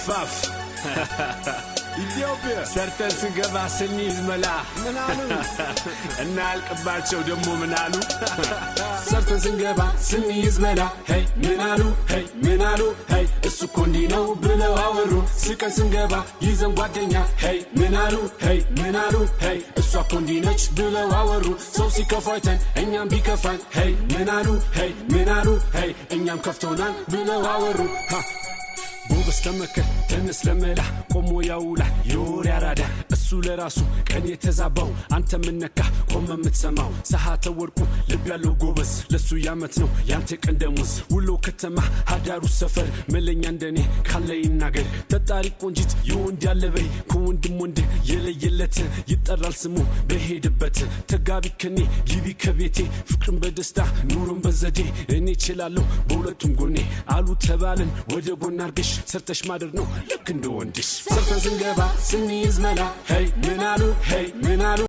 ፋፍ ኢትዮጵያ ሰርተን ስንገባ ስንይዝ መላ ምን አሉ እና አልቅባቸው ደሞ ምን አሉ ሰርተን ስንገባ ስንይዝ መላ ሄይ ምን አሉ ሄይ ምን አሉ ሄይ እሱ እኮ እንዲህ ነው ብለው አወሩ ስቀን ስንገባ ይዘን ጓደኛ ሄይ ምን አሉ ሄይ ምን አሉ ሄይ እሷ እኮ እንዲህ ነች ብለው አወሩ ሰው ሲከፋይተን እኛም ቢከፋን ሄይ ምን አሉ ሄይ ምን አሉ ሄይ እኛም ከፍቶናል ብለው አወሩ ቦበስ ተመከር ተነስ ለመላ ቆሞ ያውላ የወሬ አራዳ እሱ ለራሱ ቀን የተዛባው አንተ ምነካ ቆመ የምትሰማው ሰዓተ ወርቁ ልብ ያለው ጎበዝ ለሱ ያመት ነው ያንተ ቀን ደሞዝ ውሎ ከተማ ሀዳሩ ሰፈር መለኛ እንደኔ ካለ ይናገር ተጣሪ ቆንጂት የወንድ ያለበይ ከወንድም ወንድ የለየለት ይጠራል ስሙ በሄድበት ተጋቢ ከኔ ሊቢ ከቤቴ ፍቅርን በደስታ ኑሮን በዘዴ እኔ እችላለሁ በሁለቱም ጎኔ አሉ ተባልን ወደ ጎን አርገሽ ሰርተሽ ማደር ነው ልክ እንደ ወንድሽ ሰርተን ስንገባ ስንይዝ መላ ሄይ ምን አሉ ሄይ ምን አሉ